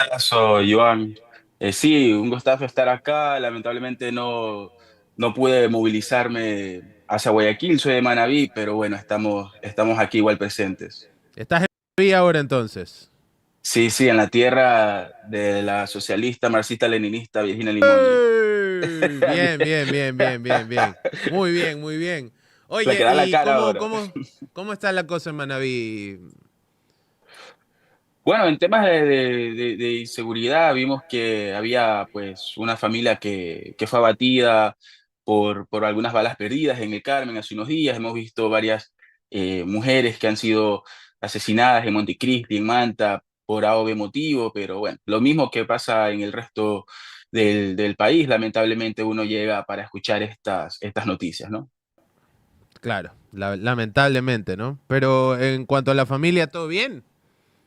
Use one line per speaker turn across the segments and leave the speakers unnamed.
Gustazo, Joan. Sí, un gustazo estar acá. Lamentablemente no pude movilizarme hacia Guayaquil, soy de Manabí, pero bueno, estamos aquí igual presentes.
¿Estás en Madrid ahora entonces?
Sí, sí, en la tierra de la socialista, marxista-leninista Virginia Limondi.
¡Ey! Bien, bien, bien, bien, bien, bien. Muy bien, muy bien.
La que
Oye,
da la
¿y
cara
cómo,
ahora.
cómo está la cosa en Manabí?
Bueno, en temas de inseguridad vimos que había pues una familia que fue abatida por algunas balas perdidas en el Carmen hace unos días. Hemos visto varias mujeres que han sido asesinadas en Montecristi, en Manta, por A o B motivo, pero bueno, lo mismo que pasa en el resto del país, lamentablemente uno llega para escuchar estas noticias, ¿no?
Claro, lamentablemente, ¿no? Pero en cuanto a la familia, ¿todo bien?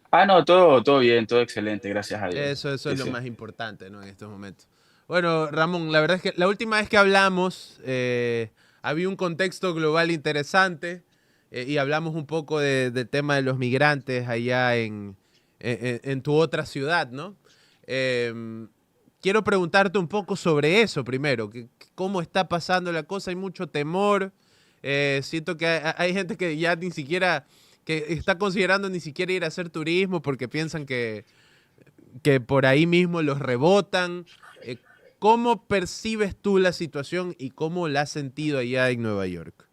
Ah, no, todo bien, todo excelente, gracias a Dios.
Eso es
Sí,
lo
sí.
más importante, ¿no? En estos momentos. Bueno, Ramón, la verdad es que la última vez que hablamos había un contexto global interesante y hablamos un poco del tema de los migrantes allá en tu otra ciudad, ¿no? Eh, Quiero preguntarte un poco sobre eso primero, cómo está pasando la cosa, hay mucho temor, siento que hay gente que ya ni siquiera, que está considerando ni siquiera ir a hacer turismo porque piensan que por ahí mismo los rebotan. Eh, ¿Cómo percibes tú la situación y cómo la has sentido allá en Nueva York?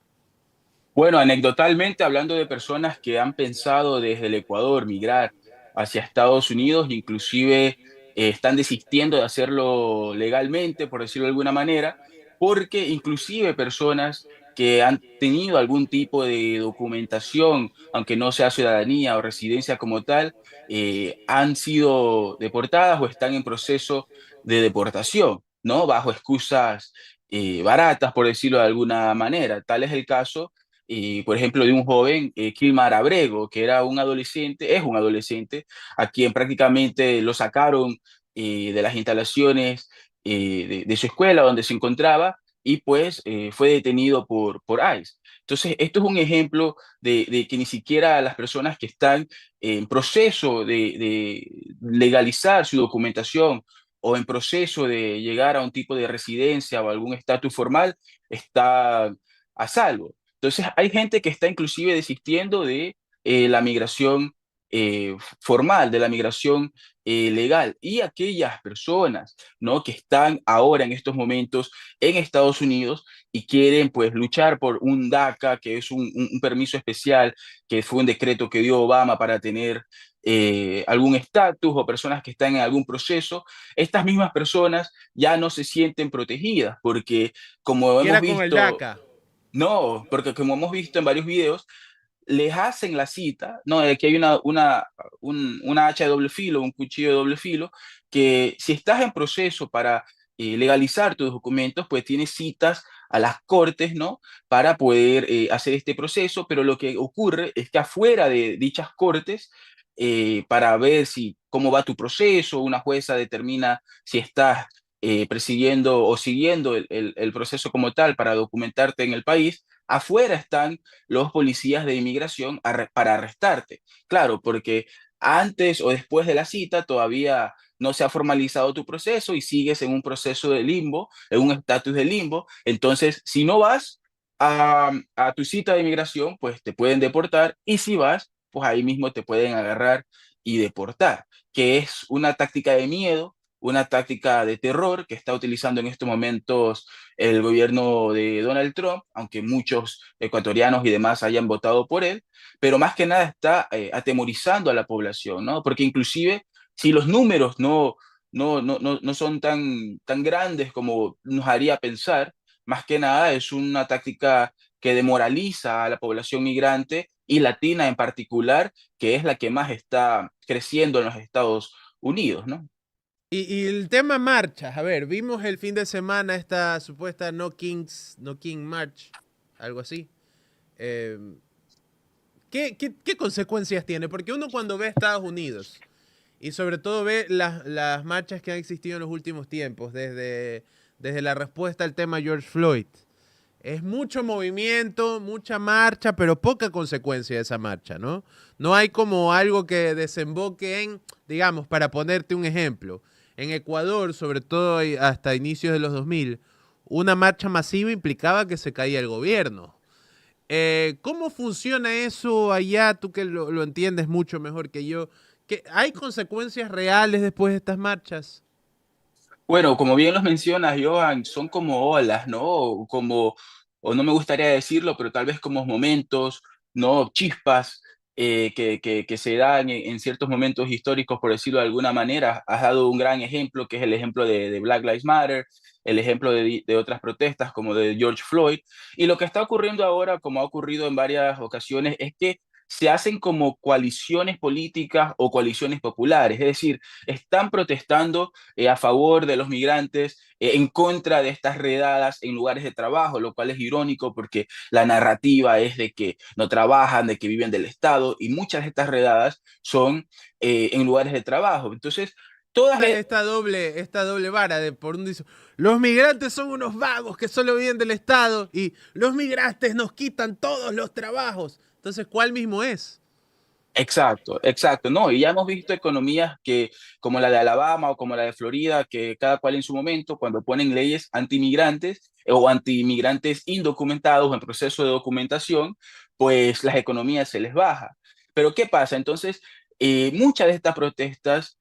Bueno, anecdotalmente, hablando de personas que han pensado desde el Ecuador migrar hacia Estados Unidos, inclusive están desistiendo de hacerlo legalmente, por decirlo de alguna manera, porque inclusive personas que han tenido algún tipo de documentación, aunque no sea ciudadanía o residencia como tal, han sido deportadas o están en proceso de deportación, ¿no? Bajo excusas baratas, por decirlo de alguna manera. Tal es el caso por ejemplo, de un joven, Kilmar Abrego, que era un adolescente, es un adolescente, a quien prácticamente lo sacaron de las instalaciones de su escuela donde se encontraba y pues fue detenido por ICE. Entonces, esto es un ejemplo de que ni siquiera las personas que están en proceso de legalizar su documentación o en proceso de llegar a un tipo de residencia o algún estatus formal están a salvo. Entonces, hay gente que está inclusive desistiendo de la migración formal, de la migración legal. Y aquellas personas, ¿no? Que están ahora en estos momentos en Estados Unidos y quieren pues luchar por un DACA, que es un permiso especial, que fue un decreto que dio Obama para tener algún estatus o personas que están en algún proceso, estas mismas personas ya no se sienten protegidas porque como
¿Qué
hemos
era con el
visto
DACA?
no, porque como hemos visto en varios videos, les hacen la cita, ¿no? Aquí hay una hacha de doble filo, un cuchillo de doble filo, que si estás en proceso para legalizar tus documentos, pues tienes citas a las cortes, ¿no? Para poder hacer este proceso, pero lo que ocurre es que afuera de dichas cortes, para ver si cómo va tu proceso, una jueza determina si estás persiguiendo o siguiendo el proceso como tal para documentarte en el país, afuera están los policías de inmigración para arrestarte. Claro, porque antes o después de la cita todavía no se ha formalizado tu proceso y sigues en un proceso de limbo, en un estatus de limbo. Entonces, si no vas a tu cita de inmigración, pues te pueden deportar y si vas, pues ahí mismo te pueden agarrar y deportar, que es una táctica de miedo, una táctica de terror que está utilizando en estos momentos el gobierno de Donald Trump, aunque muchos ecuatorianos y demás hayan votado por él, pero más que nada está atemorizando a la población, ¿no? Porque inclusive si los números no son tan grandes como nos haría pensar, más que nada es una táctica que demoraliza a la población migrante y latina en particular, que es la que más está creciendo en los Estados Unidos, ¿no?
Y el tema marchas, a ver, vimos el fin de semana esta supuesta No King March, algo así. Eh, ¿qué consecuencias tiene? Porque uno cuando ve a Estados Unidos y sobre todo ve las marchas que han existido en los últimos tiempos, desde la respuesta al tema George Floyd, es mucho movimiento, mucha marcha, pero poca consecuencia de esa marcha, ¿no? No hay como algo que desemboque en, digamos, para ponerte un ejemplo, en Ecuador, sobre todo hasta inicios de los 2000, una marcha masiva implicaba que se caía el gobierno. ¿Cómo funciona eso allá? Tú que lo entiendes mucho mejor que yo. ¿Hay consecuencias reales después de estas marchas?
Bueno, como bien los mencionas, Johan, son como olas, ¿no? O no me gustaría decirlo, pero tal vez como momentos, ¿no? Chispas que se dan en ciertos momentos históricos, por decirlo de alguna manera. Has dado un gran ejemplo, que es el ejemplo de Black Lives Matter, el ejemplo de otras protestas como de George Floyd. Y lo que está ocurriendo ahora, como ha ocurrido en varias ocasiones, es que se hacen como coaliciones políticas o coaliciones populares, es decir, están protestando a favor de los migrantes, en contra de estas redadas en lugares de trabajo, lo cual es irónico porque la narrativa es de que no trabajan, de que viven del Estado, y muchas de estas redadas son en lugares de trabajo. Entonces, todas...
Esta doble vara de por un dice, los migrantes son unos vagos que solo viven del Estado y los migrantes nos quitan todos los trabajos. Entonces, ¿cuál mismo es?
Exacto, exacto, no, y ya hemos visto economías que, como la de Alabama o como la de Florida, que cada cual en su momento, cuando ponen leyes antimigrantes o antimigrantes indocumentados o en proceso de documentación, pues las economías se les baja. Pero ¿qué pasa? Entonces, muchas de estas protestas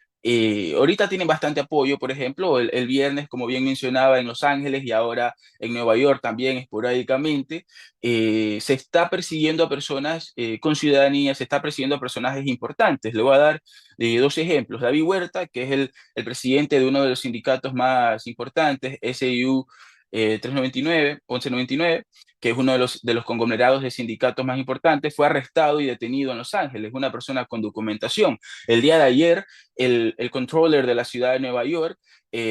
ahorita tienen bastante apoyo. Por ejemplo, el viernes, como bien mencionaba, en Los Ángeles y ahora en Nueva York también esporádicamente se está persiguiendo a personas con ciudadanía, se está persiguiendo a personajes importantes. Le voy a dar dos ejemplos. David Huerta, que es el presidente de uno de los sindicatos más importantes, SIU 399, 1199, que es uno de los conglomerados de sindicatos más importantes, fue arrestado y detenido en Los Ángeles, una persona con documentación. El día de ayer, el controller de la ciudad de Nueva York,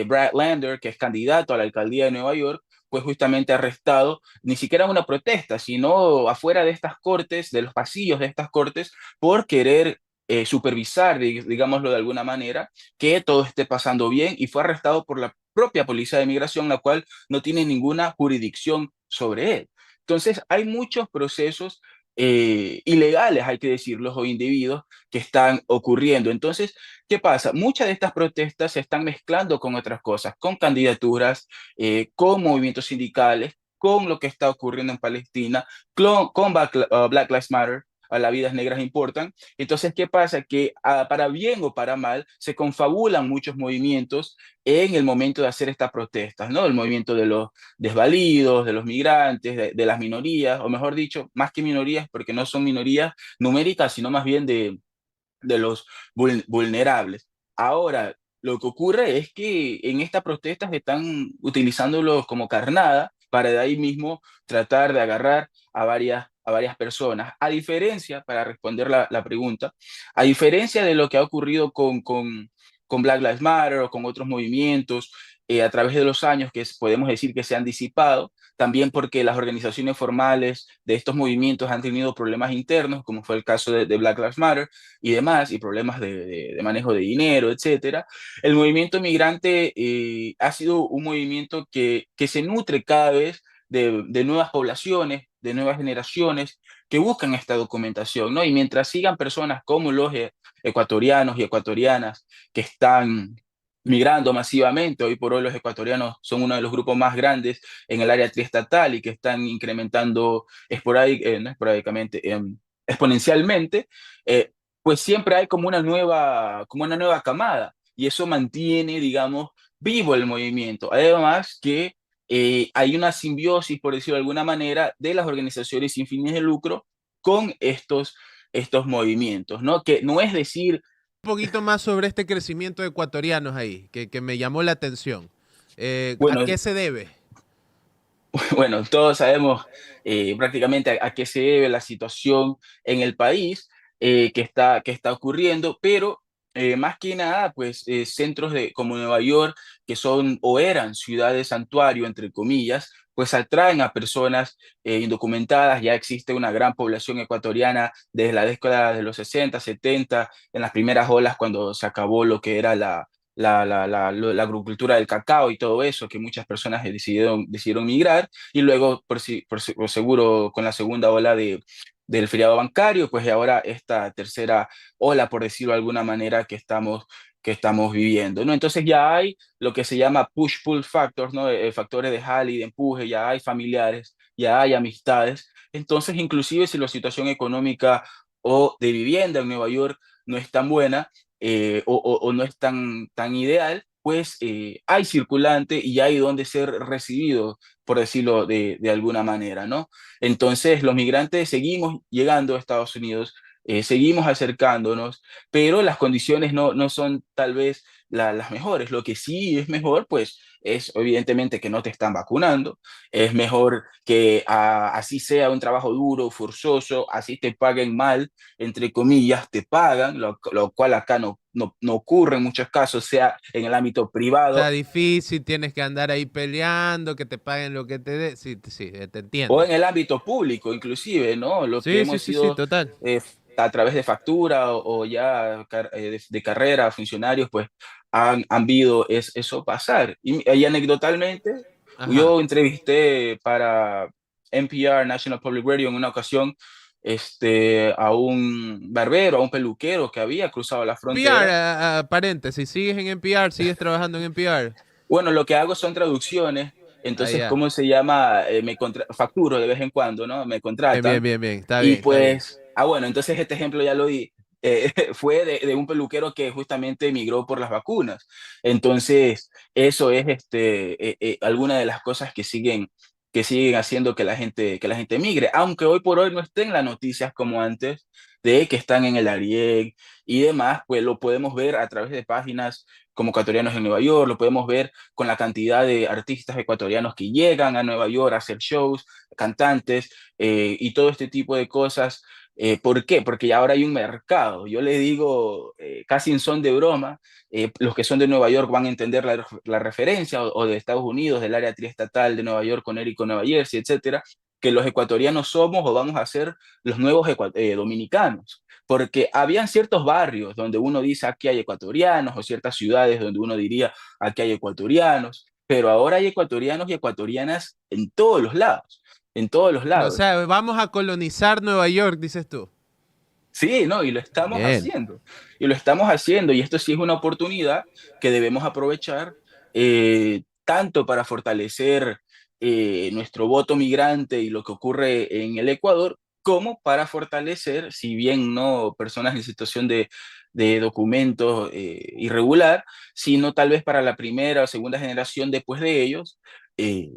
Brad Lander, que es candidato a la alcaldía de Nueva York, fue justamente arrestado, ni siquiera en una protesta, sino afuera de estas cortes, de los pasillos de estas cortes, por querer supervisar, digámoslo de alguna manera, que todo esté pasando bien, y fue arrestado por la propia policía de migración, la cual no tiene ninguna jurisdicción sobre él. Entonces, hay muchos procesos ilegales, hay que decirlo, o individuos que están ocurriendo. Entonces, ¿qué pasa? Muchas de estas protestas se están mezclando con otras cosas, con candidaturas, con movimientos sindicales, con lo que está ocurriendo en Palestina, con Black Lives Matter, a las vidas negras importan. Entonces, ¿qué pasa? Que para bien o para mal se confabulan muchos movimientos en el momento de hacer estas protestas, ¿no? El movimiento de los desvalidos, de los migrantes, de las minorías, o mejor dicho, más que minorías, porque no son minorías numéricas, sino más bien de los vulnerables. Ahora, lo que ocurre es que en estas protestas están utilizándolo como carnada para de ahí mismo tratar de agarrar a varias personas. A diferencia, para responder la pregunta, a diferencia de lo que ha ocurrido con Black Lives Matter o con otros movimientos a través de los años que podemos decir que se han disipado, también porque las organizaciones formales de estos movimientos han tenido problemas internos, como fue el caso de Black Lives Matter, y demás, y problemas de manejo de dinero, etcétera. El movimiento migrante ha sido un movimiento que se nutre cada vez de nuevas poblaciones, de nuevas generaciones que buscan esta documentación, ¿no? Y mientras sigan personas como los ecuatorianos y ecuatorianas que están migrando masivamente, hoy por hoy los ecuatorianos son uno de los grupos más grandes en el área triestatal y que están incrementando no esporádicamente, exponencialmente, eh, pues siempre hay como una nueva camada, y eso mantiene, digamos, vivo el movimiento. Además que hay una simbiosis, por decirlo de alguna manera, de las organizaciones sin fines de lucro con estos movimientos, ¿no? Que no es decir,
Un poquito más sobre este crecimiento de ecuatorianos ahí, que me llamó la atención. ¿A
bueno,
qué se debe?
bueno, todos sabemos prácticamente a qué se debe la situación en el país que está ocurriendo, pero más que nada, pues centros como Nueva York, que son o eran ciudades santuario, entre comillas, pues atraen a personas indocumentadas. Ya existe una gran población ecuatoriana desde la década de los 60, 70, en las primeras olas cuando se acabó lo que era la agricultura del cacao y todo eso, que muchas personas decidieron migrar, y luego, por seguro, con la segunda ola del feriado bancario, pues y ahora esta tercera ola, por decirlo de alguna manera, que estamos viviendo, ¿no? Entonces ya hay lo que se llama push-pull factors, ¿no? Factores de jale y de empuje, ya hay familiares, ya hay amistades. Entonces, inclusive si la situación económica o de vivienda en Nueva York no es tan buena, o no es tan ideal, pues hay circulante y hay donde ser recibido, por decirlo de alguna manera, ¿no? Entonces, los migrantes seguimos llegando a Estados Unidos, seguimos acercándonos, pero las condiciones no son tal vez las mejores. Lo que sí es mejor, pues, es evidentemente que no te están vacunando, es mejor que así sea un trabajo duro, forzoso, así te paguen mal, entre comillas, te pagan, lo cual acá no ocurre en muchos casos, sea en el ámbito
Está
privado
difícil, tienes que andar ahí peleando, que te paguen lo que te dé. Sí, sí, te
o
entiendo.
en el ámbito público, inclusive, ¿no? Lo que
Sí, sí,
hemos
sí, sí,
sido
total.
a través de factura o ya de carrera, funcionarios, pues han visto eso pasar. Y anecdotalmente,
Ajá.
yo entrevisté para NPR, National Public Radio, en una ocasión a un barbero, a un peluquero que había cruzado la
NPR,
frontera.
paréntesis, sigues en NPR, sigues trabajando en NPR.
Bueno, lo que hago son traducciones, entonces,
Allá.
¿cómo se llama? Facturo de vez en cuando, ¿no? Me
Bien, bien,
contratan
bien, bien. Está
y
bien, está bien.
pues, bueno, entonces este ejemplo ya lo di. Fue de un peluquero que justamente emigró por las vacunas. Entonces, eso es alguna de las cosas que siguen haciendo que la gente migre, aunque hoy por hoy no estén las noticias como antes, de que están en el Arieg y demás, pues lo podemos ver a través de páginas como Ecuatorianos en Nueva York, lo podemos ver con la cantidad de artistas ecuatorianos que llegan a Nueva York a hacer shows, cantantes, y todo este tipo de cosas. ¿Por qué? Porque ya ahora hay un mercado. Yo le digo, casi en son de broma, los que son de Nueva York van a entender la referencia, o de Estados Unidos, del área triestatal de Nueva York, Connecticut, Nueva Jersey, etcétera, que los ecuatorianos somos o vamos a ser los nuevos dominicanos. Porque habían ciertos barrios donde uno dice aquí hay ecuatorianos, o ciertas ciudades donde uno diría aquí hay ecuatorianos, pero ahora hay ecuatorianos y ecuatorianas en todos los
O
lados.
sea, vamos a colonizar Nueva York, dices tú.
Sí, no, y lo estamos
Bien.
haciendo. Y lo estamos haciendo. Y esto sí es una oportunidad que debemos aprovechar, tanto para fortalecer nuestro voto migrante y lo que ocurre en el Ecuador, como para fortalecer, si bien no personas en situación de documento irregular, sino tal vez para la primera o segunda generación después de ellos,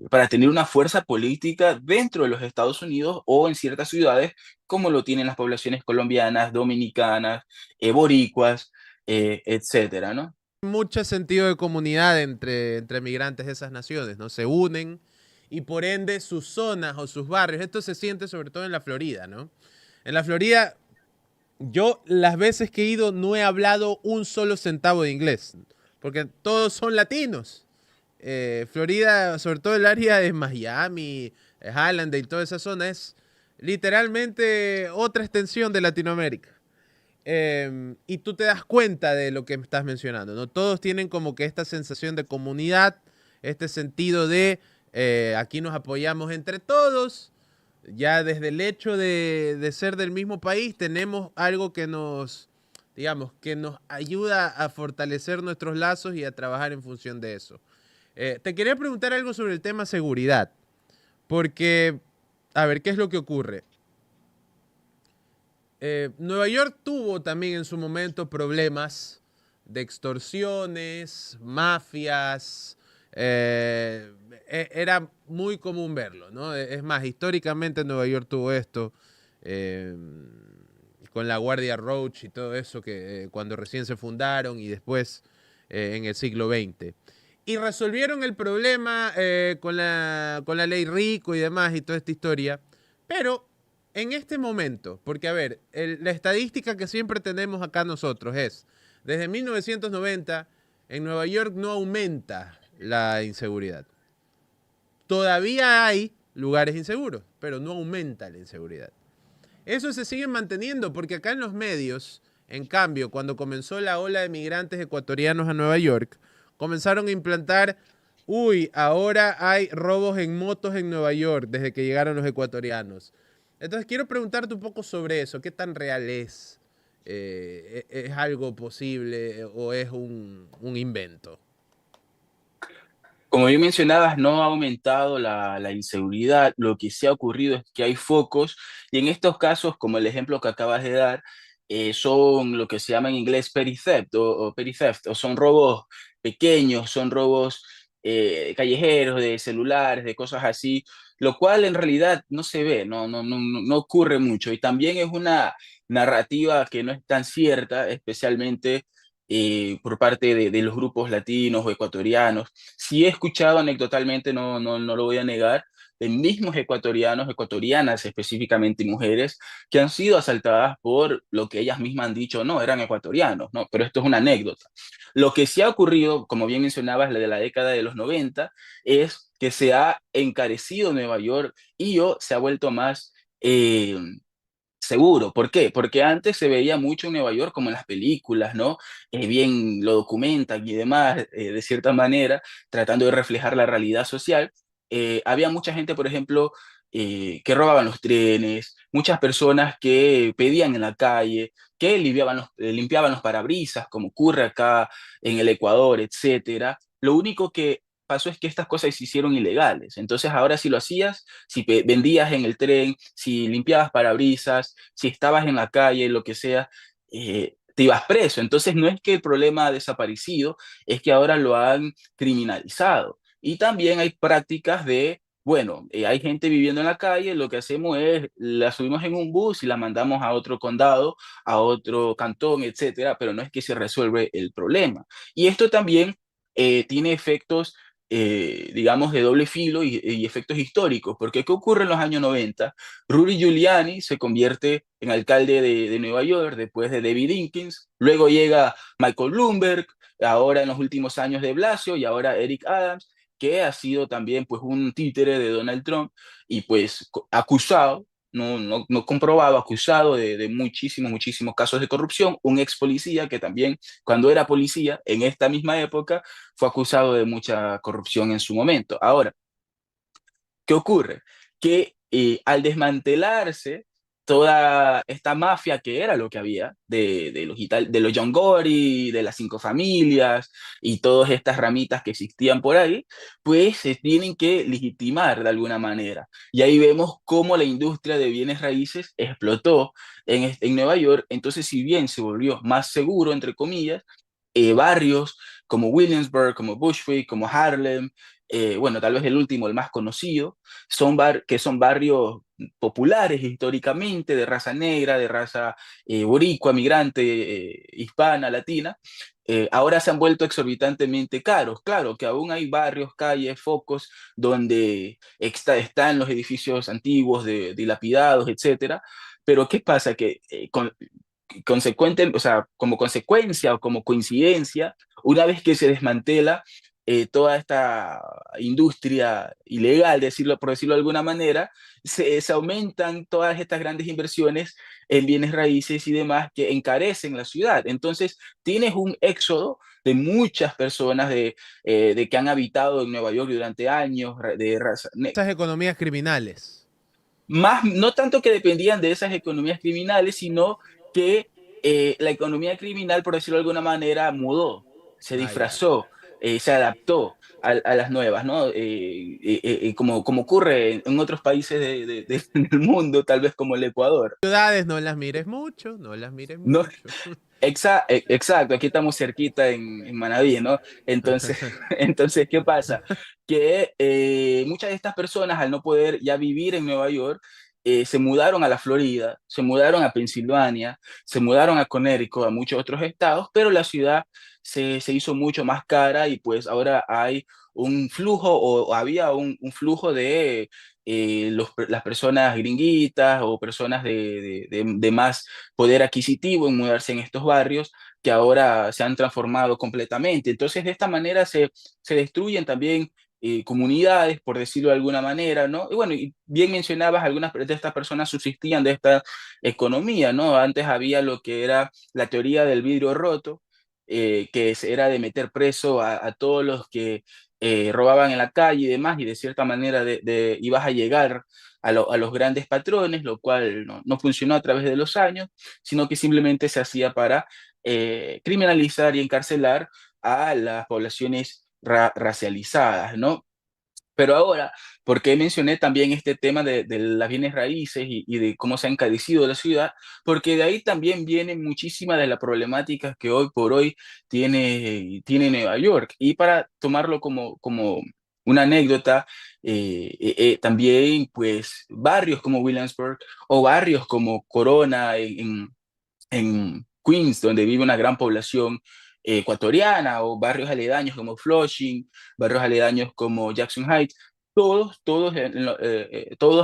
para tener una fuerza política dentro de los Estados Unidos o en ciertas ciudades como lo tienen las poblaciones colombianas, dominicanas, boricuas, etcétera, ¿no?
Mucho sentido de comunidad entre migrantes de esas naciones, ¿no? Se unen y por ende sus zonas o sus barrios. Esto se siente sobre todo en la Florida, ¿no? En la Florida, yo las veces que he ido no he hablado un solo centavo de inglés, porque todos son latinos. Florida, sobre todo el área de Miami, Highland y toda esa zona, es literalmente otra extensión de Latinoamérica. Y tú te das cuenta de lo que me estás mencionando, ¿no? Todos tienen como que esta sensación de comunidad, este sentido de aquí nos apoyamos entre todos. Ya desde el hecho de ser del mismo país, tenemos algo que nos, digamos, que nos ayuda a fortalecer nuestros lazos y a trabajar en función de eso. Te quería preguntar algo sobre el tema seguridad, porque, a ver, ¿qué es lo que ocurre? Nueva York tuvo también en su momento problemas de extorsiones, mafias. Era muy común verlo, ¿no? Es más, históricamente Nueva York tuvo esto, eh, con la Guardia Roach y todo eso, que cuando recién se fundaron y después en el siglo XX. Y resolvieron el problema con la ley Rico y demás y toda esta historia. Pero en este momento, porque a ver, la estadística que siempre tenemos acá nosotros es, desde 1990, en Nueva York no aumenta la inseguridad. Todavía hay lugares inseguros, pero no aumenta la inseguridad. Eso se sigue manteniendo porque acá en los medios, En cambio, cuando comenzó la ola de migrantes ecuatorianos a Nueva York, comenzaron a implantar, uy, ahora hay robos en motos en Nueva York desde que llegaron los ecuatorianos. Entonces quiero preguntarte un poco sobre eso, ¿qué tan real es? ¿Es algo posible o es un invento?
Como bien mencionabas, no ha aumentado la inseguridad. Lo que sí ha ocurrido es que hay focos y en estos casos, como el ejemplo que acabas de dar, son lo que se llama en inglés petty theft, o son robos pequeños, son robos callejeros, de celulares, de cosas así, lo cual en realidad no se ve, no ocurre mucho. Y también es una narrativa que no es tan cierta, especialmente por parte de los grupos latinos o ecuatorianos. Sí he escuchado anecdotalmente, no lo voy a negar, de mismos ecuatorianos, ecuatorianas específicamente, y mujeres, que han sido asaltadas por lo que ellas mismas han dicho, no, eran ecuatorianos, ¿no? Pero esto es una anécdota. Lo que sí ha ocurrido, como bien mencionabas, la de la década de los 90, es que se ha encarecido Nueva York y o se ha vuelto más seguro. ¿Por qué? Porque antes se veía mucho en Nueva York como en las películas, ¿no? Bien lo documentan y demás, de cierta manera, tratando de reflejar la realidad social. Había mucha gente, por ejemplo, que robaban los trenes, muchas personas que pedían en la calle, que limpiaban los parabrisas, como ocurre acá en el Ecuador, etcétera. Lo único que pasó es que estas cosas se hicieron ilegales. Entonces ahora si lo hacías, si vendías en el tren, si limpiabas parabrisas, si estabas en la calle, lo que sea, te ibas preso. Entonces no es que el problema ha desaparecido, es que ahora lo han criminalizado. Y también hay prácticas de, bueno, hay gente viviendo en la calle, lo que hacemos es la subimos en un bus y la mandamos a otro condado, a otro cantón, etcétera, pero no es que se resuelve el problema. Y esto también tiene efectos digamos, de doble filo y efectos históricos. Porque ¿qué ocurre en los años 90? Rudy Giuliani se convierte en alcalde de Nueva York después de David Dinkins, luego llega Michael Bloomberg, ahora en los últimos años de Blasio y ahora Eric Adams, que ha sido también pues un títere de Donald Trump y pues acusado, no comprobado, acusado de muchísimos casos de corrupción, un ex policía que también cuando era policía en esta misma época fue acusado de mucha corrupción en su momento. Ahora, ¿qué ocurre? Que al desmantelarse toda esta mafia que era lo que había de los John Gory, de las cinco familias y todas estas ramitas que existían por ahí, pues se tienen que legitimar de alguna manera. Y ahí vemos cómo la industria de bienes raíces explotó en Nueva York. Entonces, si bien se volvió más seguro, entre comillas, barrios como Williamsburg, como Bushwick, como Harlem, bueno, tal vez el último, el más conocido, que son barrios populares históricamente, de raza negra, de raza boricua, migrante, hispana, latina, ahora se han vuelto exorbitantemente caros. Claro que aún hay barrios, calles, focos donde están los edificios antiguos, dilapidados, etcétera. Pero ¿qué pasa? Que consecuente, o sea, como consecuencia o como coincidencia, una vez que se desmantela toda esta industria ilegal, por decirlo de alguna manera, se aumentan todas estas grandes inversiones en bienes raíces y demás que encarecen la ciudad. Entonces, tienes un éxodo de muchas personas de que han habitado en Nueva York durante años, de raza,
Esas economías criminales.
más, no tanto que dependían de esas economías criminales, sino que la economía criminal, por decirlo de alguna manera, mudó, se
Ah, ya.
disfrazó, se adaptó a las nuevas, ¿no? Como ocurre en otros países del mundo, tal vez como el Ecuador.
Ciudades, no las mires mucho, no las mires
No,
mucho.
exacto, aquí estamos cerquita en Manaví, ¿no? Entonces, entonces, ¿qué pasa? Que muchas de estas personas, al no poder ya vivir en Nueva York, se mudaron a la Florida, se mudaron a Pensilvania, se mudaron a Connecticut, a muchos otros estados, pero la ciudad se hizo mucho más cara y pues ahora hay un flujo o había un flujo de las personas gringuitas o personas de más poder adquisitivo en mudarse en estos barrios que ahora se han transformado completamente. Entonces, de esta manera se destruyen también comunidades, por decirlo de alguna manera, ¿no? Y bueno, y bien mencionabas, algunas de estas personas subsistían de esta economía, ¿no? Antes había lo que era la teoría del vidrio roto, era de meter preso a todos los que robaban en la calle y demás, y de cierta manera ibas a llegar a los grandes patrones, lo cual no funcionó a través de los años, sino que simplemente se hacía para criminalizar y encarcelar a las poblaciones racializadas, ¿no? Pero ahora, ¿por qué mencioné también este tema de las bienes raíces y de cómo se ha encarecido la ciudad? Porque de ahí también viene muchísima de la problemática que hoy por hoy tiene Nueva York. Y para tomarlo como una anécdota, también pues barrios como Williamsburg o barrios como Corona en Queens, donde vive una gran población ecuatoriana, o barrios aledaños como Flushing, barrios aledaños como Jackson Heights, todos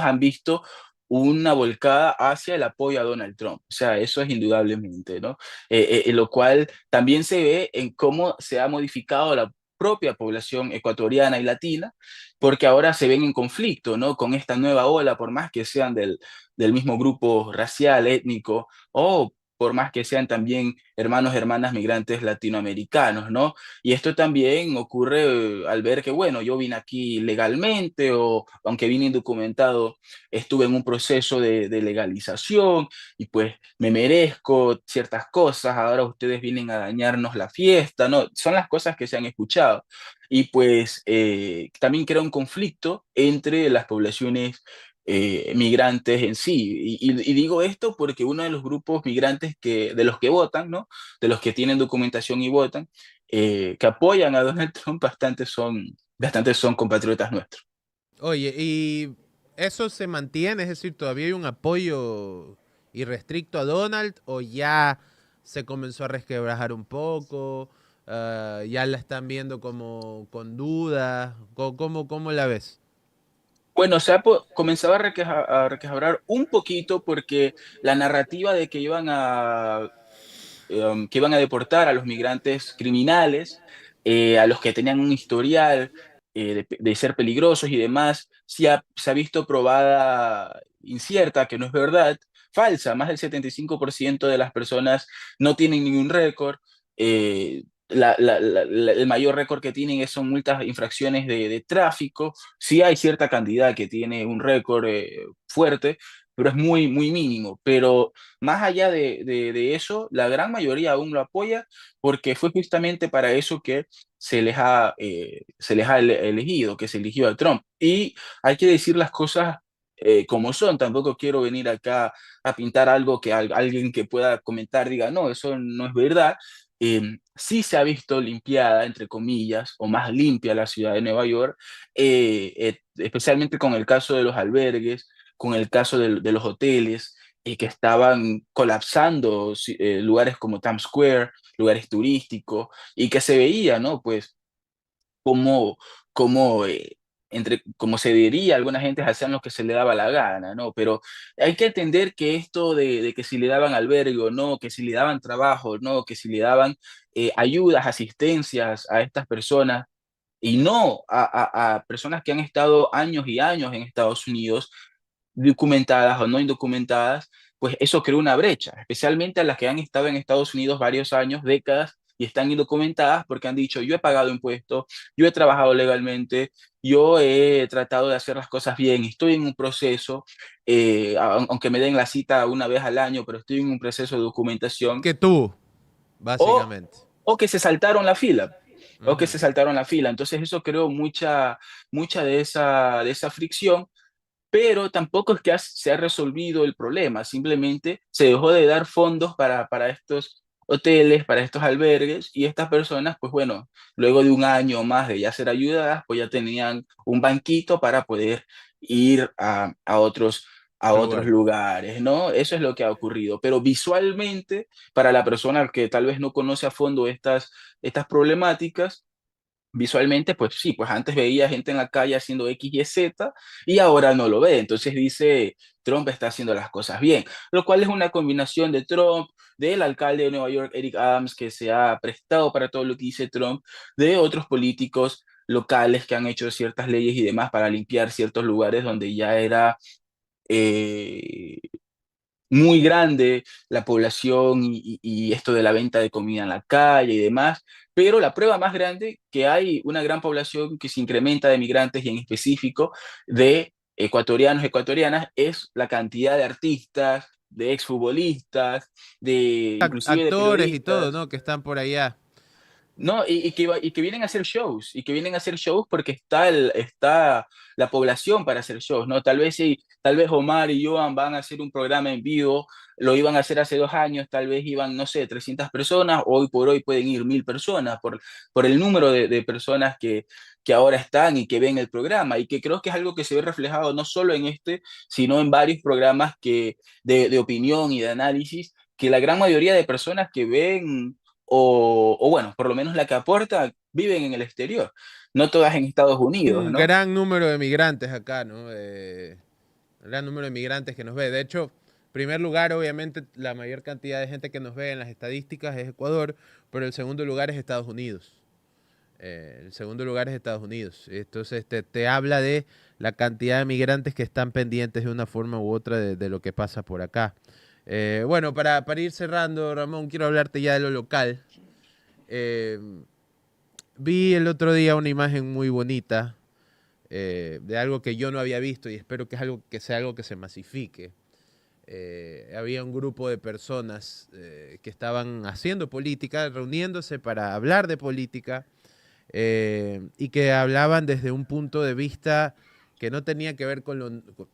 han visto una volcada hacia el apoyo a Donald Trump. O sea, eso es indudablemente, ¿no? Lo cual también se ve en cómo se ha modificado la propia población ecuatoriana y latina, porque ahora se ven en conflicto, ¿no? Con esta nueva ola, por más que sean del mismo grupo racial, étnico, o por más que sean también hermanos, hermanas migrantes latinoamericanos, ¿no? Y esto también ocurre al ver que, bueno, yo vine aquí legalmente o aunque vine indocumentado, estuve en un proceso de legalización y pues me merezco ciertas cosas, ahora ustedes vienen a dañarnos la fiesta, ¿no? Son las cosas que se han escuchado. Y pues también crea un conflicto entre las poblaciones migrantes en sí. Y digo esto porque uno de los grupos migrantes de los que votan, ¿no? De los que tienen documentación y votan, que apoyan a Donald Trump, bastantes son compatriotas nuestros.
Oye, ¿y eso se mantiene? Es decir, ¿todavía hay un apoyo irrestricto a Donald o ya se comenzó a resquebrajar un poco? ¿Ya la están viendo como con dudas? ¿Cómo la ves?
Bueno, se ha comenzado a requebrar un poquito porque la narrativa de que iban a deportar a los migrantes criminales, a los que tenían un historial de ser peligrosos y demás, se ha visto probada incierta, que no es verdad, falsa. Más del 75% de las personas no tienen ningún récord. El mayor récord que tienen son multas, infracciones de tráfico. Sí hay cierta cantidad que tiene un récord fuerte, pero es muy, muy mínimo. Pero más allá de eso, la gran mayoría aún lo apoya porque fue justamente para eso que se les ha elegido, que se eligió a Trump. Y hay que decir las cosas como son. Tampoco quiero venir acá a pintar algo que alguien que pueda comentar diga, no, eso no es verdad. Sí se ha visto limpiada, entre comillas, o más limpia la ciudad de Nueva York, especialmente con el caso de los albergues, con el caso de los hoteles, que estaban colapsando lugares como Times Square, lugares turísticos, y que se veía, ¿no? Pues cómo, como se diría, alguna gente hacían lo que se le daba la gana, ¿no? Pero hay que entender que esto de que si le daban albergue o no, que si le daban trabajo, no, que si le daban ayudas, asistencias a estas personas, y no a personas que han estado años y años en Estados Unidos, documentadas o no indocumentadas, pues eso creó una brecha, especialmente a las que han estado en Estados Unidos varios años, décadas, y están indocumentadas porque han dicho, yo he pagado impuestos, yo he trabajado legalmente, yo he tratado de hacer las cosas bien, estoy en un proceso, aunque me den la cita una vez al año, pero estoy en un proceso de documentación,
Que tú,
o,
básicamente.
o que se saltaron la fila, o que
Ujú.
se saltaron la fila. Entonces eso creó mucha de esa fricción, pero tampoco es que se ha resolvido el problema, simplemente se dejó de dar fondos para estos hoteles, para estos albergues, y estas personas, pues bueno, luego de un año más de ya ser ayudadas, pues ya tenían un banquito para poder ir a otros
Lugar.
lugares, ¿no? Eso es lo que ha ocurrido, pero visualmente, para la persona que tal vez no conoce a fondo estas problemáticas, visualmente, pues sí, pues antes veía gente en la calle haciendo X, Y, Z y ahora no lo ve. Entonces dice, Trump está haciendo las cosas bien, lo cual es una combinación de Trump, del alcalde de Nueva York, Eric Adams, que se ha prestado para todo lo que dice Trump, de otros políticos. locales que han hecho ciertas leyes y demás para limpiar ciertos lugares donde ya era eh, muy grande la población y esto de la venta de comida en la calle y demás, pero la prueba más grande que hay una gran población que se incrementa de migrantes y en específico de ecuatorianos, ecuatorianas, es la cantidad de artistas, de exfutbolistas, de inclusive de
Actores y todo,
periodistas.
¿no? Que están por allá.
No, y que vienen a hacer shows, y que vienen a hacer shows porque está la población para hacer shows, ¿no? Tal vez sí, tal vez Omar y Joan van a hacer un programa en vivo, lo iban a hacer hace 2 años, tal vez iban, no sé, 300 personas, hoy por hoy pueden ir 1000 personas por el número de personas que ahora están y que ven el programa, y que creo que es algo que se ve reflejado no solo en este, sino en varios programas de opinión y de análisis, que la gran mayoría de personas que ven o bueno, por lo menos la que aporta, viven en el exterior, no todas en Estados Unidos,
Un
¿no?
gran número de migrantes acá, ¿no? Un gran número de migrantes que nos ve. De hecho, en primer lugar, obviamente, la mayor cantidad de gente que nos ve en las estadísticas es Ecuador, pero el segundo lugar es Estados Unidos. El segundo lugar es Estados Unidos. Entonces, te habla de la cantidad de migrantes que están pendientes de una forma u otra de lo que pasa por acá. Bueno, para ir cerrando, Ramón, quiero hablarte ya de lo local. Eh, Vi el otro día una imagen muy bonita de algo que yo no había visto y espero que, es algo, que sea algo que se masifique. Había un grupo de personas que estaban haciendo política, reuniéndose para hablar de política y que hablaban desde un punto de vista que no tenía que ver con lo,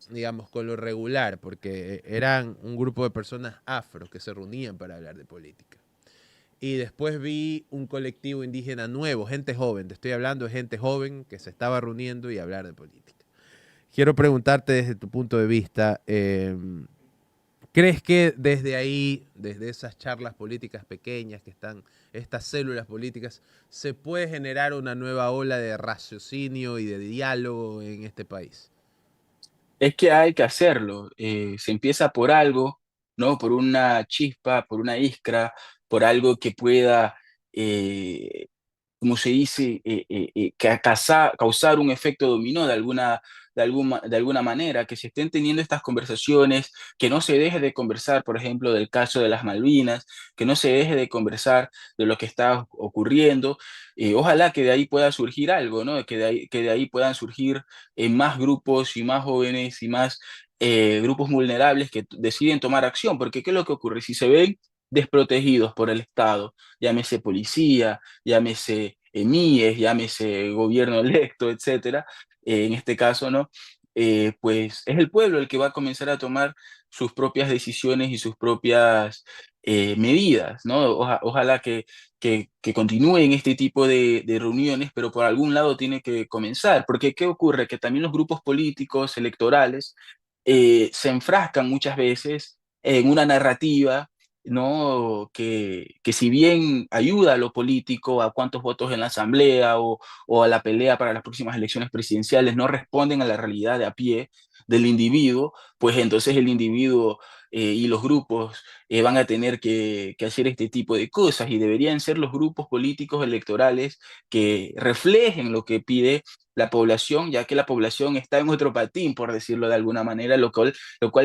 digamos, con lo regular, porque eran un grupo de personas afro que se reunían para hablar de política. Y después vi un colectivo indígena nuevo, gente joven, te estoy hablando de gente joven que se estaba reuniendo y hablar de política. Quiero preguntarte desde tu punto de vista, ¿crees que desde ahí, desde esas charlas políticas pequeñas que están, estas células políticas, se puede generar una nueva ola de raciocinio y de diálogo en este país?
Es que hay que hacerlo, se empieza por algo, ¿no? Por una chispa, por una iskra, por algo que pueda eh, como se dice, causar un efecto dominó de alguna manera, que se estén teniendo estas conversaciones, que no se deje de conversar, por ejemplo, del caso de las Malvinas, que no se deje de conversar de lo que está ocurriendo. Ojalá que de ahí pueda surgir algo, ¿no? Que de ahí puedan surgir más grupos y más jóvenes y más grupos vulnerables que deciden tomar acción, porque ¿qué es lo que ocurre? Si se ven desprotegidos por el Estado, llámese policía, llámese MIES, llámese gobierno electo, etcétera, en este caso, ¿no? Pues es el pueblo el que va a comenzar a tomar sus propias decisiones y sus propias medidas, ¿no? Ojalá que continúen este tipo de reuniones, pero por algún lado tiene que comenzar, porque ¿qué ocurre? Que también los grupos políticos, electorales, se enfrascan muchas veces en una narrativa, ¿no? Que si bien ayuda a lo político, a cuántos votos en la asamblea o a la pelea para las próximas elecciones presidenciales, no responden a la realidad de a pie del individuo, pues entonces el individuo y los grupos van a tener que hacer este tipo de cosas, y deberían ser los grupos políticos electorales que reflejen lo que pide la población, ya que la población está en otro patín, por decirlo de alguna manera, lo cual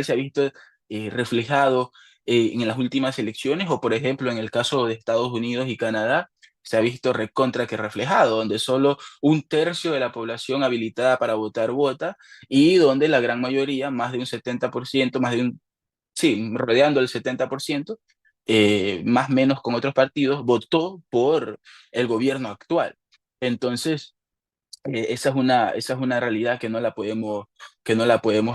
se ha visto reflejado en las últimas elecciones, o por ejemplo en el caso de Estados Unidos y Canadá, se ha visto recontra que reflejado, donde solo un tercio de la población habilitada para votar vota, y donde la gran mayoría, más de un 70%, más de un, sí, rodeando el 70%, más o menos con otros partidos, votó por el gobierno actual. Entonces, esa es una realidad que no la podemos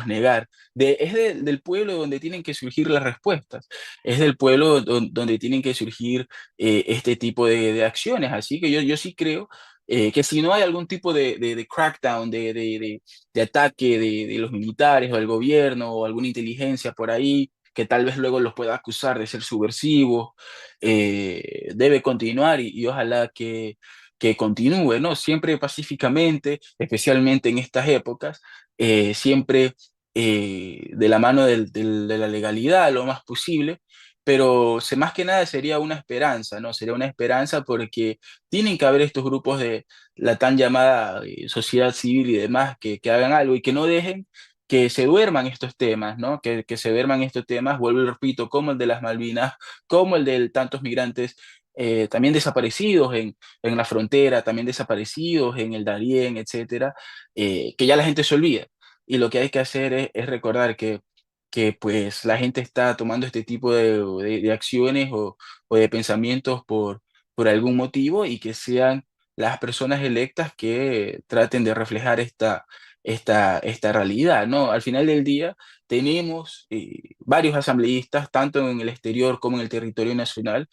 negar. Del pueblo donde tienen que surgir las respuestas, es del pueblo donde tienen que surgir este tipo de acciones. Así que yo sí creo que si no hay algún tipo de crackdown, de ataque de los militares o del gobierno o alguna inteligencia por ahí, que tal vez luego los pueda acusar de ser subversivos, debe continuar, y ojalá que continúe, ¿no? Siempre pacíficamente, especialmente en estas épocas, siempre de la mano de la legalidad lo más posible, pero más que nada sería una esperanza, ¿no? Sería una esperanza porque tienen que haber estos grupos de la tan llamada sociedad civil y demás que hagan algo y que no dejen que se duerman estos temas, ¿no? Que se duerman estos temas, vuelvo y repito, como el de las Malvinas, como el de tantos migrantes también desaparecidos en la frontera, también desaparecidos en el Darién, etcétera, que ya la gente se olvida. Y lo que hay que hacer es recordar que pues la gente está tomando este tipo de acciones o de pensamientos por algún motivo y que sean las personas electas que traten de reflejar esta realidad, ¿no? Al final del día tenemos varios asambleístas, tanto en el exterior como en el territorio nacional,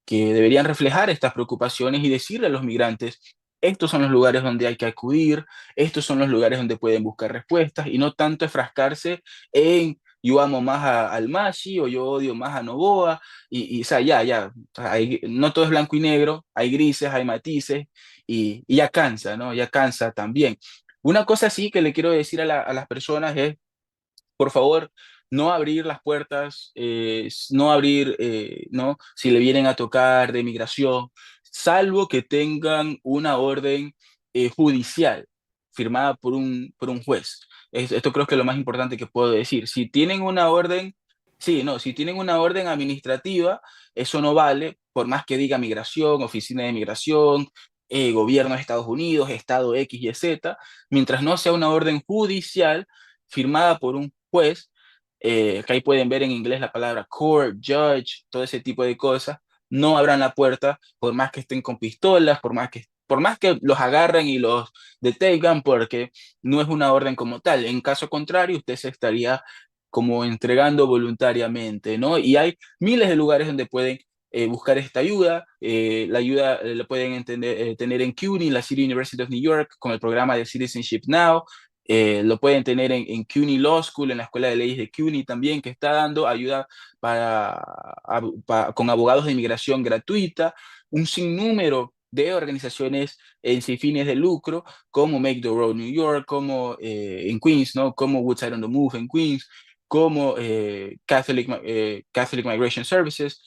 que deberían reflejar estas preocupaciones y decirle a los migrantes, estos son los lugares donde hay que acudir, estos son los lugares donde pueden buscar respuestas y no tanto enfrascarse en yo amo más al Mashi o yo odio más a Novoa o sea, o sea, no todo es blanco y negro, hay grises, hay matices y ya cansa, ¿no? Ya cansa también. Una cosa sí que le quiero decir a las personas es por favor, no abrir las puertas, no abrir, ¿no? Si le vienen a tocar de migración, salvo que tengan una orden judicial firmada por un juez. Esto creo que es lo más importante que puedo decir. Si tienen una orden, sí, no, si tienen una orden administrativa, eso no vale, por más que diga migración, oficina de migración, gobierno de Estados Unidos, Estado X y Z, mientras no sea una orden judicial firmada por un juez, que ahí pueden ver en inglés la palabra court, judge, todo ese tipo de cosas, no abran la puerta por más que estén con pistolas, por más que los agarren y los detengan, porque no es una orden como tal. En caso contrario, usted se estaría como entregando voluntariamente, ¿no? Y hay miles de lugares donde pueden buscar esta ayuda. La ayuda la pueden tener en CUNY, la City University of New York, con el programa de Citizenship Now. Lo pueden tener en CUNY Law School, en la Escuela de Leyes de CUNY también, que está dando ayuda con abogados de inmigración gratuita, un sinnúmero de organizaciones sin fines de lucro, como Make the Road New York, como en Queens, ¿no? Como Woodside on the Move en Queens, como Catholic Migration Services,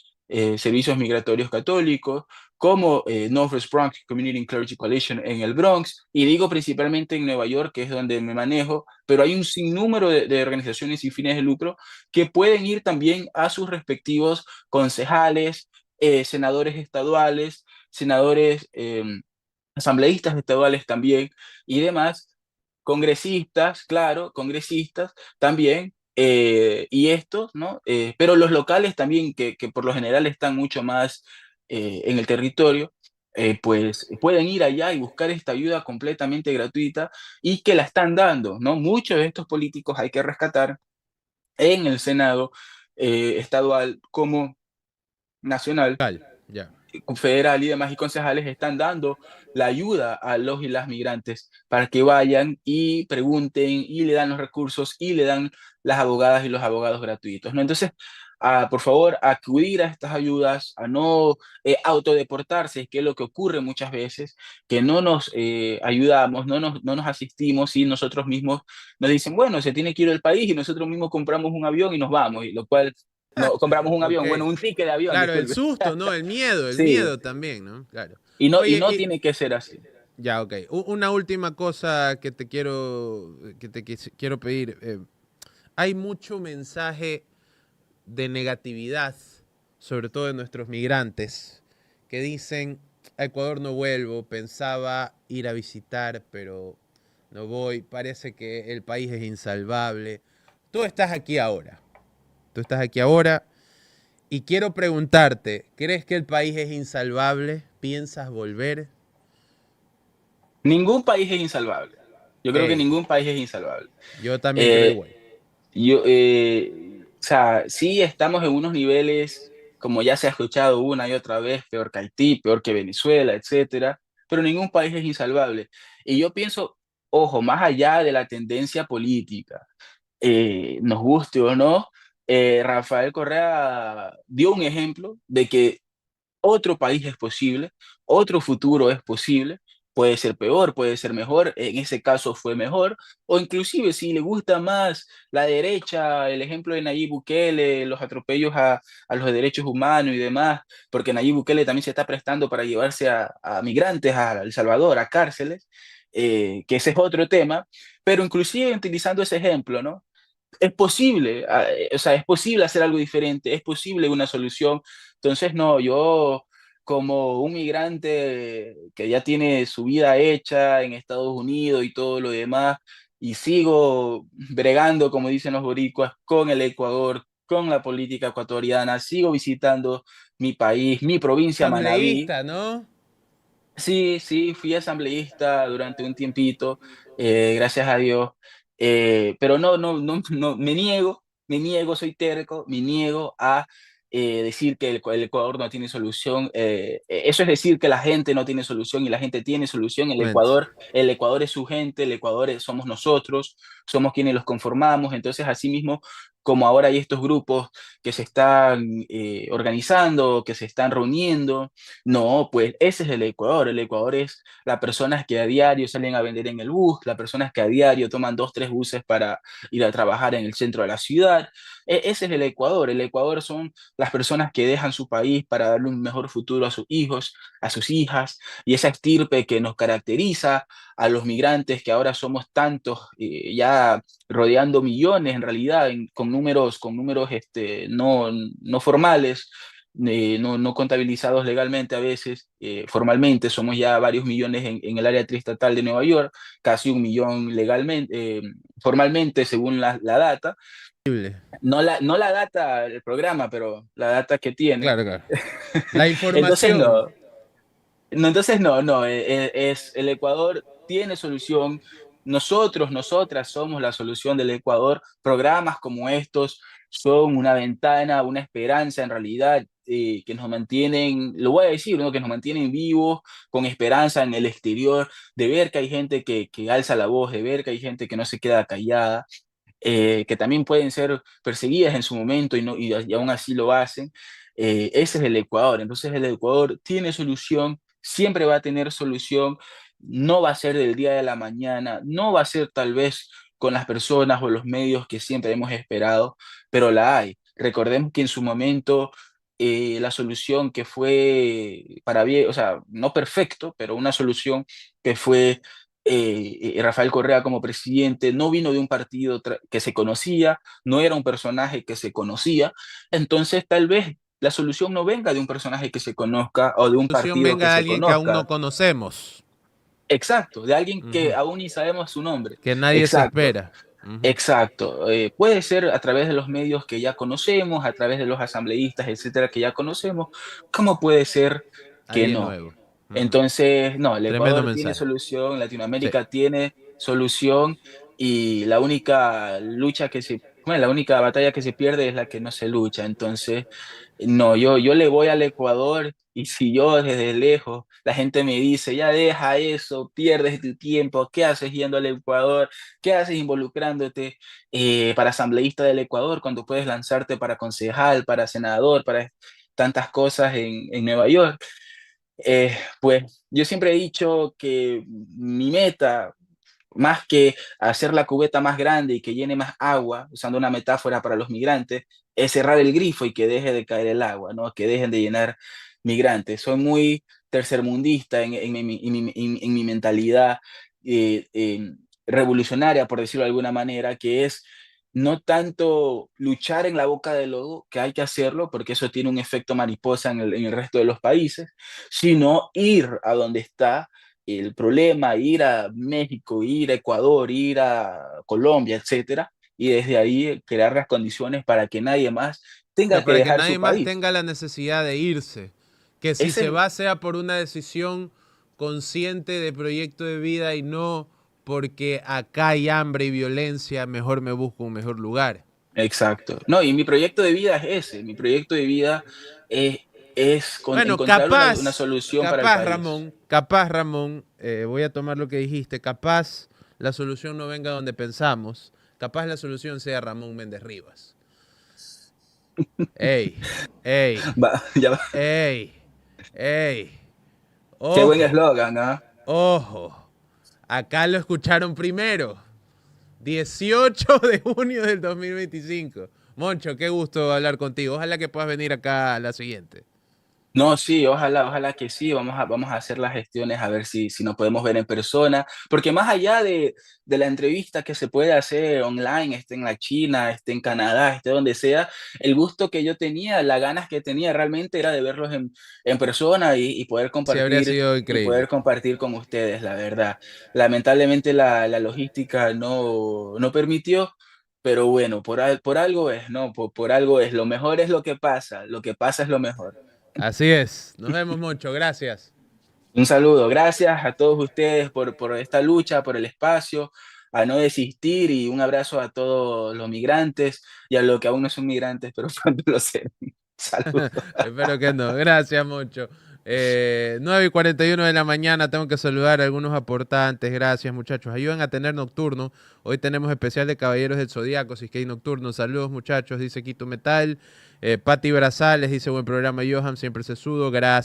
servicios migratorios católicos, como Northwest Bronx Community and Clergy Coalition en el Bronx, y digo principalmente en Nueva York, que es donde me manejo, pero hay un sinnúmero de organizaciones sin fines de lucro que pueden ir también a sus respectivos concejales, senadores estaduales, senadores, asambleístas estaduales también y demás, congresistas, claro, congresistas también, y estos, ¿no? Pero los locales también, que por lo general están mucho más en el territorio, pues pueden ir allá y buscar esta ayuda completamente gratuita y que la están dando, ¿no? Muchos de estos políticos hay que rescatar en el Senado estadual como nacional,
Tal, ya.
federal y demás y concejales están dando la ayuda a los y las migrantes para que vayan y pregunten y le dan los recursos y le dan las abogadas y los abogados gratuitos, ¿no? Entonces, por favor, acudir a estas ayudas, a no autodeportarse, que es lo que ocurre muchas veces, que no nos ayudamos, no nos asistimos y nosotros mismos nos dicen, bueno, se tiene que ir al país y nosotros mismos compramos un avión y nos vamos, y lo cual, no, compramos un
Ok.
avión, bueno, un ticket de avión,
Claro, el
disculpe.
susto, ¿no? El
Sí,
miedo también, ¿no? Claro.
y
Oye,
no tiene que ser así.
ya, ok. Una última cosa que quiero pedir. Hay mucho mensaje de negatividad, sobre todo de nuestros migrantes, que dicen, a Ecuador no vuelvo, pensaba ir a visitar, pero no voy, parece que el país es insalvable. Tú estás aquí ahora, tú estás aquí ahora y quiero preguntarte, ¿crees que el país es insalvable? ¿Piensas volver?
Ningún país es insalvable. Yo creo que
Ey,
ningún país es insalvable.
yo también creo
Eh,
igual.
o sea, sí estamos en unos niveles, como ya se ha escuchado una y otra vez, peor que Haití, peor que Venezuela, etcétera, pero ningún país es insalvable. Y yo pienso, ojo, más allá de la tendencia política, nos guste o no, Rafael Correa dio un ejemplo de que otro país es posible, otro futuro es posible, puede ser peor, puede ser mejor, en ese caso fue mejor, o inclusive si le gusta más la derecha, el ejemplo de Nayib Bukele, los atropellos a los derechos humanos y demás, porque Nayib Bukele también se está prestando para llevarse a migrantes a El Salvador, a cárceles, que ese es otro tema, pero inclusive utilizando ese ejemplo, ¿no? Es posible, o sea, es posible hacer algo diferente, es posible una solución. Entonces, no, yo como un migrante que ya tiene su vida hecha en Estados Unidos y todo lo demás, y sigo bregando, como dicen los boricuas, con el Ecuador, con la política ecuatoriana, sigo visitando mi país, mi provincia, Manabí.
Asambleísta, ¿no?
Sí, sí, fui asambleísta durante un tiempito, gracias a Dios, pero no, me niego, soy terco, me niego a decir que el Ecuador no tiene solución. Eso es decir que la gente no tiene solución y la gente tiene solución.
Mente.
El Ecuador es su gente, el Ecuador somos nosotros, somos quienes los conformamos. Entonces, así mismo, como ahora hay estos grupos que se están organizando, que se están reuniendo, no, pues ese es el Ecuador. El Ecuador es las personas que a diario salen a vender en el bus, las personas que a diario toman dos, tres buses para ir a trabajar en el centro de la ciudad. Ese es el Ecuador. El Ecuador son las personas que dejan su país para darle un mejor futuro a sus hijos, a sus hijas, y esa estirpe que nos caracteriza a los migrantes, que ahora somos tantos, ya rodeando millones en realidad, con números no formales, no contabilizados legalmente a veces, formalmente somos ya varios millones en el área triestatal de Nueva York, casi un millón legalmente, formalmente según la data, no la data del programa, pero la data que tiene.
Claro, claro. La
Entonces
información.
no, es el Ecuador tiene solución. Nosotras somos la solución del Ecuador. Programas como estos son una ventana, una esperanza en realidad, que nos mantienen, lo voy a decir, ¿no? Que nos mantienen vivos, con esperanza en el exterior, de ver que hay gente que alza la voz, de ver que hay gente que no se queda callada, que también pueden ser perseguidas en su momento y aún así lo hacen. Ese es el Ecuador. Entonces el Ecuador tiene solución, siempre va a tener solución, no va a ser del día de la mañana, no va a ser tal vez con las personas o los medios que siempre hemos esperado, pero la hay. Recordemos que en su momento la solución que fue para bien, o sea, no perfecto, pero una solución que fue Rafael Correa como presidente, no vino de un partido que se conocía, no era un personaje que se conocía, entonces tal vez la solución no venga de un personaje que se conozca o de un
La solución
partido que
venga de
se
alguien que aún no
conozca.
conocemos.
Exacto, de alguien que
Ujú.
aún ni sabemos su nombre.
Que nadie se
Exacto.
espera. Ujú.
Exacto. Puede ser a través de los medios que ya conocemos, a través de los asambleístas, etcétera, que ya conocemos, como puede ser que
Alguien
no.
nuevo. Ujú.
Entonces, no, el
Tremendo
Ecuador tiene
mensaje.
solución,
Sí.
Latinoamérica tiene solución y la única lucha que se, bueno, la única batalla que se pierde es la que no se lucha. Entonces, no, yo le voy al Ecuador y si yo desde lejos la gente me dice, ya deja eso, pierdes tu tiempo, ¿qué haces yendo al Ecuador? ¿Qué haces involucrándote para asambleísta del Ecuador cuando puedes lanzarte para concejal, para senador, para tantas cosas en Nueva York? Pues yo siempre he dicho que mi meta, más que hacer la cubeta más grande y que llene más agua, usando una metáfora para los migrantes, es cerrar el grifo y que deje de caer el agua, ¿no? Que dejen de llenar migrantes. Soy muy tercermundista en mi mentalidad revolucionaria, por decirlo de alguna manera, que es no tanto luchar en la boca del lobo, que hay que hacerlo, porque eso tiene un efecto mariposa en el resto de los países, sino ir a donde está el problema, ir a México, ir a Ecuador, ir a Colombia, etcétera, y desde ahí crear las condiciones para que nadie más tenga
Sea,
que
para que
dejar
nadie
su
más
país.
tenga la necesidad de irse. Que si se
Ese,
va sea por una decisión consciente de proyecto de vida y no porque acá hay hambre y violencia, mejor me busco un mejor lugar.
exacto. No, y mi proyecto de vida es ese. Mi proyecto de vida es,
Bueno,
encontrar una solución para el país.
capaz Ramón, voy a tomar lo que dijiste, capaz la solución no venga donde pensamos, capaz la solución sea Ramón Méndez Rivas. Ey, ey,
Va, ya va.
ey, ey,
Qué buen
ojo.
eslogan, ¿ah?
Ojo, acá lo escucharon primero. 18 de junio del 2025. Moncho, qué gusto hablar contigo. Ojalá que puedas venir acá a la siguiente.
No, sí, ojalá, ojalá que sí. Vamos a hacer las gestiones a ver si nos podemos ver en persona. Porque más allá de la entrevista que se puede hacer online, esté en la China, esté en Canadá, esté donde sea, el gusto que yo tenía, las ganas que tenía realmente era de verlos en persona
Sí, habría sido
y poder
increíble.
compartir con ustedes, la verdad. Lamentablemente la logística no permitió. Pero bueno, por algo es, ¿no? Por algo es. Lo mejor es lo que pasa es lo mejor.
Así es. Nos vemos, Moncho. Gracias.
Un saludo, gracias a todos ustedes por esta lucha, por el espacio, a no desistir y un abrazo a todos los migrantes y a los que aún no son migrantes, pero pronto lo serán. Saludos.
Espero que no. Gracias, Moncho. 9:41 de la mañana, tengo que saludar a algunos aportantes. Gracias, muchachos. Ayuden a tener nocturno. Hoy tenemos especial de Caballeros del Zodíaco, si es que hay nocturno. Saludos, muchachos, dice Quito Metal. Pati Brazales dice: buen programa, Johan, siempre se sudo. Gracias.